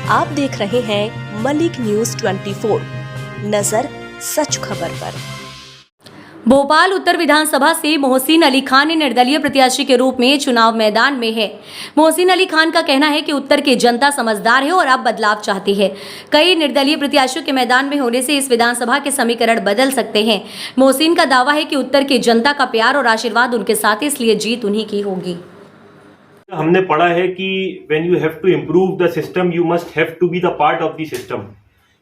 आप देख रहे हैं मलिक न्यूज 24, नजर सच खबर पर। भोपाल उत्तर विधानसभा से मोहसिन अली खान निर्दलीय प्रत्याशी के रूप में चुनाव मैदान में है। मोहसिन अली खान का कहना है कि उत्तर की जनता समझदार है और अब बदलाव चाहती है। कई निर्दलीय प्रत्याशियों के मैदान में होने से इस विधानसभा के समीकरण बदल सकते हैं। मोहसिन का दावा है कि उत्तर की जनता का प्यार और आशीर्वाद उनके साथ है, इसलिए जीत उन्हीं की होगी। हमने पढ़ा है कि when you have to improve the system you must have to be the part of the system.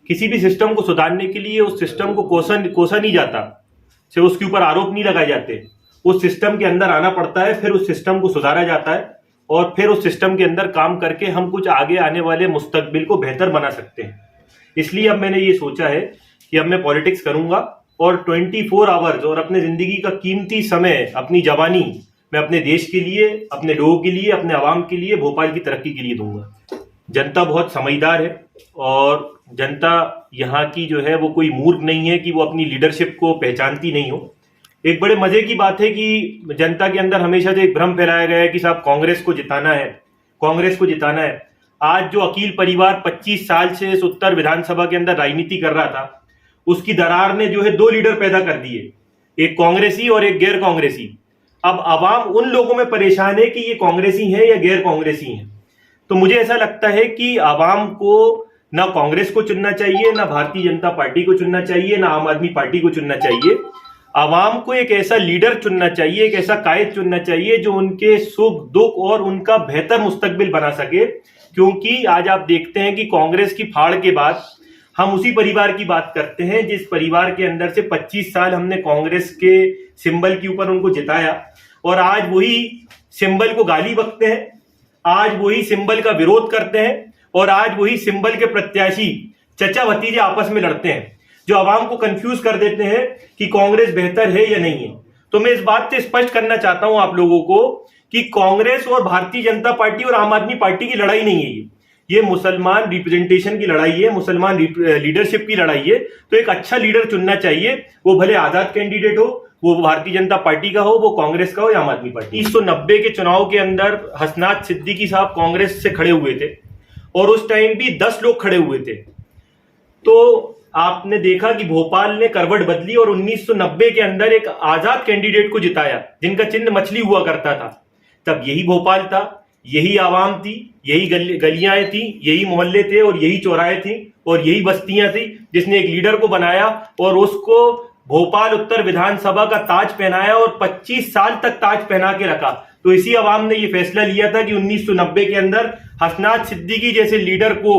किसी भी सिस्टम को सुधारने के लिए उस सिस्टम को कोसा नहीं जाता, सिर्फ उसके ऊपर आरोप नहीं लगाए जाते। उस सिस्टम के अंदर आना पड़ता है, फिर उस सिस्टम को सुधारा जाता है और फिर उस सिस्टम के अंदर काम करके हम कुछ आगे आने वाले मुस्तकबिल को बेहतर बना सकते हैं। इसलिए अब मैंने ये सोचा है कि अब मैं पॉलिटिक्स करूंगा और 24 आवर्स और अपने जिंदगी का कीमती समय, अपनी जवानी मैं अपने देश के लिए, अपने लोगों के लिए, अपने आवाम के लिए, भोपाल की तरक्की के लिए दूंगा। जनता बहुत समझदार है और जनता यहाँ की जो है वो कोई मूर्ख नहीं है कि वो अपनी लीडरशिप को पहचानती नहीं हो। एक बड़े मजे की बात है कि जनता के अंदर हमेशा से एक भ्रम फैलाया गया है कि साहब कांग्रेस को जिताना है, कांग्रेस को जिताना है। आज जो अकील परिवार 25 साल से इस उत्तर विधानसभा के अंदर राजनीति कर रहा था, उसकी दरार ने जो है 2 लीडर पैदा कर दिए, एक कांग्रेसी और एक गैर कांग्रेसी। अब आवाम उन लोगों में परेशान है कि ये कांग्रेसी हैं या गैर कांग्रेसी हैं। तो मुझे ऐसा लगता है कि आवाम को ना कांग्रेस को चुनना चाहिए, ना भारतीय जनता पार्टी को चुनना चाहिए, ना आम आदमी पार्टी को चुनना चाहिए। आवाम को एक ऐसा लीडर चुनना चाहिए, एक ऐसा कायद चुनना चाहिए जो उनके सुख दुख और उनका बेहतर मुस्तकबिल बना सके। क्योंकि आज आप देखते हैं कि कांग्रेस की फाड़ के बाद हम उसी परिवार की बात करते हैं जिस परिवार के अंदर से 25 साल हमने कांग्रेस के सिंबल के ऊपर उनको जिताया और आज वही सिंबल को गाली बकते हैं, आज वही सिंबल का विरोध करते हैं और आज वही सिंबल के प्रत्याशी चचा भतीजे आपस में लड़ते हैं, जो आवाम को कंफ्यूज कर देते हैं कि कांग्रेस बेहतर है या नहीं है। तो मैं इस बात से स्पष्ट करना चाहता हूं आप लोगों को कि कांग्रेस और भारतीय जनता पार्टी और आम आदमी पार्टी की लड़ाई नहीं है, ये मुसलमान रिप्रेजेंटेशन की लड़ाई है, मुसलमान लीडरशिप की लड़ाई है। तो एक अच्छा लीडर चुनना चाहिए, वो भले आजाद कैंडिडेट हो, वो भारतीय जनता पार्टी का हो, वो कांग्रेस का हो या आम आदमी पार्टी। 1990 के चुनाव के अंदर हसनात सिद्दीकी साहब कांग्रेस से खड़े हुए थे और उस टाइम भी 10 लोग खड़े हुए थे। तो आपने देखा कि भोपाल ने करवट बदली और 1990 के अंदर एक आजाद कैंडिडेट को जिताया जिनका चिन्ह मछली हुआ करता था। तब यही भोपाल था, यही आवाम थी, यही गलियां थी, यही मोहल्ले थे और यही चौराहे थी और यही बस्तियां थी जिसने एक लीडर को बनाया और उसको भोपाल उत्तर विधानसभा का ताज पहनाया और 25 साल तक ताज पहना के रखा। तो इसी आवाम ने यह फैसला लिया था कि 1990 के अंदर हसनात सिद्दीकी जैसे लीडर को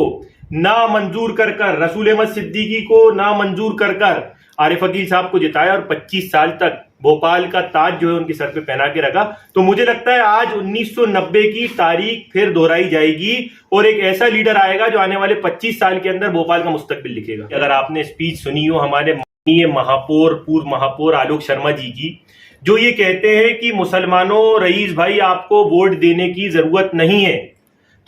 ना मंजूर कर रसूल अहमद सिद्दीकी को ना मंजूर कर आरिफ अकील साहब को जिताया और 25 साल तक भोपाल का ताज जो है उनके सर पे पहना के रखा। तो मुझे लगता है आज 1990 की तारीख फिर दोहराई जाएगी और एक ऐसा लीडर आएगा जो आने वाले 25 साल के अंदर भोपाल का मुस्तकबिल लिखेगा। अगर आपने स्पीच सुनी हो हमारे माननीय महापौर, पूर्व महापौर आलोक शर्मा जी की, जो ये कहते हैं कि मुसलमानों रईस भाई आपको वोट देने की जरूरत नहीं है,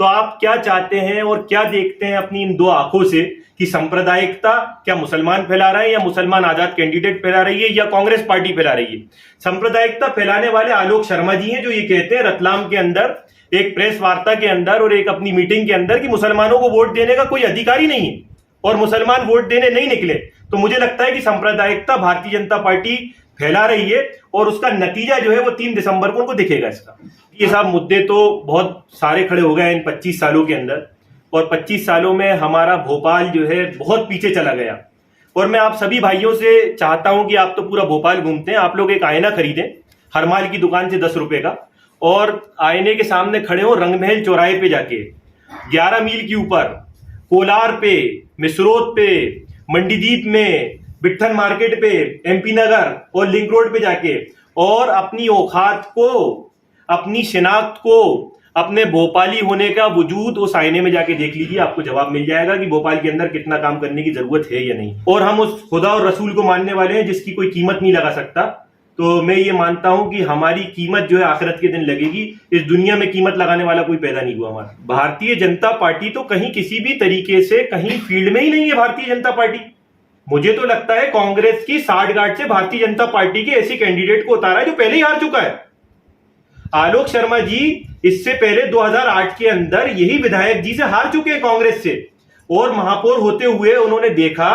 तो आप क्या चाहते हैं और क्या देखते हैं अपनी इन 2 आंखों से कि सांप्रदायिकता क्या मुसलमान फैला रहा है या मुसलमान आजाद कैंडिडेट फैला रही है या कांग्रेस पार्टी फैला रही है? सांप्रदायिकता फैलाने वाले आलोक शर्मा जी हैं जो ये कहते हैं रतलाम के अंदर एक प्रेस वार्ता के अंदर और एक अपनी मीटिंग के अंदर कि मुसलमानों को वोट देने का कोई अधिकार ही नहीं है और मुसलमान वोट देने नहीं निकले। तो मुझे लगता है कि सांप्रदायिकता भारतीय जनता पार्टी फैला रही है और उसका नतीजा जो है वो 3 दिसंबर को उनको दिखेगा। इसका ये सब मुद्दे तो बहुत सारे खड़े हो गए इन 25 सालों के अंदर और 25 सालों में हमारा भोपाल जो है बहुत पीछे चला गया। और मैं आप सभी भाइयों से चाहता हूं कि आप तो पूरा भोपाल घूमते हैं, आप लोग एक आईना खरीदें हरमाल की दुकान से 10 रुपए का और आईने के सामने खड़े हो रंगमहल चौराहे पे जाके, 11 मील के ऊपर, कोलार पे, मिसरोद पे, मंडीदीप में, बिट्ठन मार्केट पे, एमपी नगर और लिंक रोड पे जाके और अपनी औकात को, अपनी शिनाख्त को, अपने भोपाली होने का वजूद उस आईने में जाके देख लीजिए। आपको जवाब मिल जाएगा कि भोपाल के अंदर कितना काम करने की जरूरत है या नहीं। और हम उस खुदा और रसूल को मानने वाले हैं जिसकी कोई कीमत नहीं लगा सकता। तो मैं ये मानता हूं कि हमारी कीमत जो है आखिरत के दिन लगेगी। इस दुनिया में कीमत लगाने वाला कोई पैदा नहीं हुआ हमारा। भारतीय जनता पार्टी तो कहीं किसी भी तरीके से कहीं फील्ड में ही नहीं है। भारतीय जनता पार्टी, मुझे तो लगता है कांग्रेस की साठगांठ से भारतीय जनता पार्टी के ऐसे कैंडिडेट को उतारा है जो पहले ही हार चुका है। आलोक शर्मा जी इससे पहले 2008 के अंदर यही विधायक जी से हार चुके हैं कांग्रेस से, और महापौर होते हुए उन्होंने देखा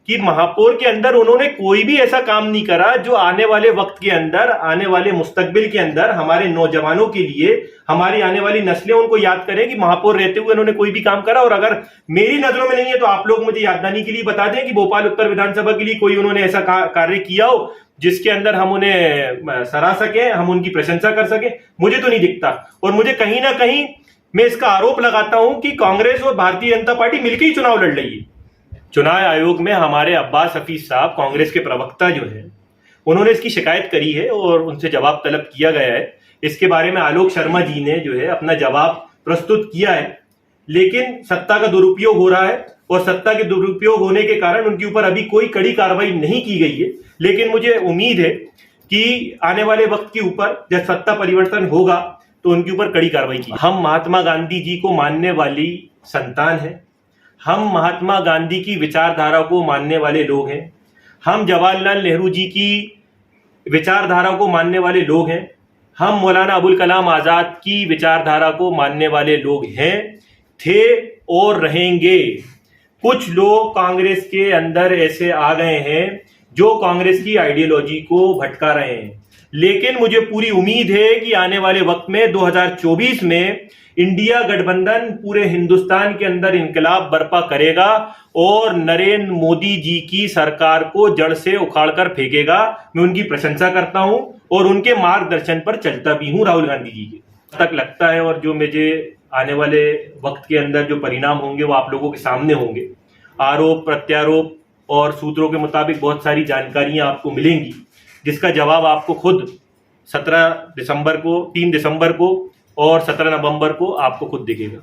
कि महापौर के अंदर उन्होंने कोई भी ऐसा काम नहीं करा जो आने वाले वक्त के अंदर, आने वाले मुस्तकबिल के अंदर हमारे नौजवानों के लिए, हमारी आने वाली नस्लें उनको याद करें कि महापौर रहते हुए उन्होंने कोई भी काम करा। और अगर मेरी नजरों में नहीं है तो आप लोग मुझे याददानी के लिए बता दें कि भोपाल उत्तर विधानसभा के लिए कोई उन्होंने ऐसा कार्य किया हो जिसके अंदर हम उन्हें सराह सके, हम उनकी प्रशंसा कर सके। मुझे तो नहीं दिखता, और मुझे कहीं ना कहीं मैं इसका आरोप लगाता हूं कि कांग्रेस और भारतीय जनता पार्टी मिलकर ही चुनाव लड़ रही है। चुनाव आयोग में हमारे अब्बास हफीज साहब, कांग्रेस के प्रवक्ता जो हैं, उन्होंने इसकी शिकायत करी है और उनसे जवाब तलब किया गया है। इसके बारे में आलोक शर्मा जी ने जो है अपना जवाब प्रस्तुत किया है, लेकिन सत्ता का दुरुपयोग हो रहा है, और सत्ता के दुरुपयोग होने के कारण उनके ऊपर अभी कोई कड़ी कार्रवाई नहीं की गई है। लेकिन मुझे उम्मीद है कि आने वाले वक्त के ऊपर जब सत्ता परिवर्तन होगा तो उनके ऊपर कड़ी कार्रवाई की। हम महात्मा गांधी जी को मानने वाली संतान हैं, हम महात्मा गांधी की विचारधारा को मानने वाले लोग हैं, हम जवाहरलाल नेहरू जी की विचारधारा को मानने वाले लोग हैं, हम मौलाना अबुल कलाम आजाद की विचारधारा को मानने वाले लोग हैं, थे और रहेंगे। कुछ लोग कांग्रेस के अंदर ऐसे आ गए हैं जो कांग्रेस की आइडियोलॉजी को भटका रहे हैं, लेकिन मुझे पूरी उम्मीद है कि आने वाले वक्त में 2024 में इंडिया गठबंधन पूरे हिंदुस्तान के अंदर इंकलाब बर्पा करेगा और नरेंद्र मोदी जी की सरकार को जड़ से उखाड़कर फेंकेगा। मैं उनकी प्रशंसा करता हूं और उनके मार्गदर्शन पर चलता भी हूं राहुल गांधी जी के। तक लगता है, और जो मुझे आने वाले वक्त के अंदर जो परिणाम होंगे वो आप लोगों के सामने होंगे। आरोप प्रत्यारोप और सूत्रों के मुताबिक बहुत सारी जानकारियां आपको मिलेंगी, जिसका जवाब आपको खुद 3 दिसंबर को और 17 नवंबर को आपको खुद दिखेगा।